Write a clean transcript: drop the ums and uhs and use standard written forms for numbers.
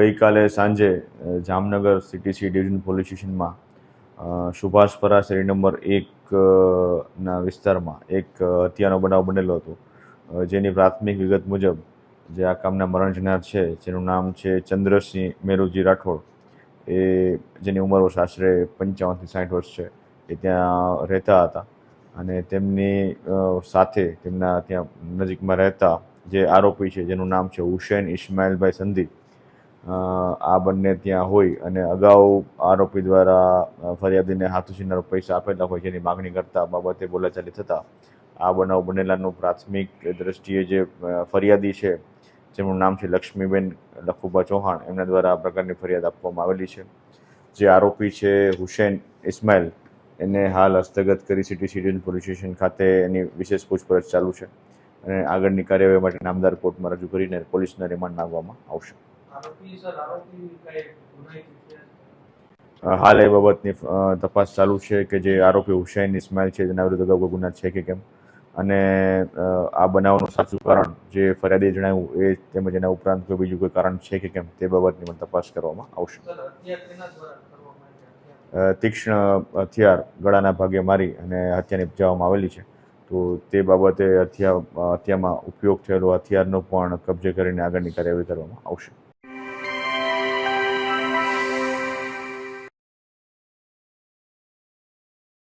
ગઈકાલે સાંજે Jamnagar city C division police સ્ટેશનમાં સુભાષપરા શેરી નંબર 1 ના વિસ્તારમાં એક હત્યાનો બનાવ બનેલો હતો, જેની પ્રાથમિક વિગત મુજબ જે આ કામના મરણ જનાર છે, જેનું નામ છે ચંદ્રસિંહ મેરુજી રાઠોડ, જેની ઉંમર આશરે 55 થી 60 વર્ષ છે, એ ત્યાં રહેતા હતા. અને તેમની સાથે તેમના ત્યાં નજીકમાં રહેતા જે આરોપી છે, જેનું નામ છે હુસૈન ઇસ્માઇલભાઈ સંધી, આ બંને ત્યાં હોય અને અગાઉ આરોપી દ્વારા ફરિયાદીને હાથુસીના પૈસા આપેલા હોય, જેની માગણી કરતા બાબતે બોલાચાલી થતાં આ બનાવ બનેલાનું પ્રાથમિક દ્રષ્ટિએ જે ફરિયાદી છે, જેમનું નામ છે લક્ષ્મીબેન લખુભા ચૌહાણ, એમના દ્વારા આ પ્રકારની ફરિયાદ આપવામાં આવેલી છે. જે આરોપી છે હુસૈન ઇસ્માઇલ, એને હાલ હસ્તગત કરી સિટી સિટી પોલીસ સ્ટેશન ખાતે એની વિશેષ પૂછપરછ ચાલુ છે અને આગળની કાર્યવાહી માટે નામદાર કોર્ટમાં રજૂ કરીને પોલીસના રિમાન્ડ માંગવામાં આવશે. હાલ એ બાબતની તપાસ ચાલુ છે કે જે આરોપી હુસૈન ઇસ્માઇલ છે, તેના વિરુદ્ધ અગાઉ કોઈ ગુના છે કે કેમ, અને આ બનાવનું સાચું કારણ જે ફરિયાદીએ જણાવ્યું એ તેમજ એના ઉપરાંત કોઈ બીજું કોઈ કારણ છે કે કેમ તે બાબતની પણ તપાસ કરવામાં આવશે. તીક્ષ્ણ હથિયાર ગળાના ભાગે મારી અને હત્યા નિપજાવવામાં આવેલી છે, તો તે બાબતે હત્યામાં ઉપયોગ થયેલો હથિયારનો પણ કબજે કરીને આગળની કાર્યવાહી કરવામાં આવશે.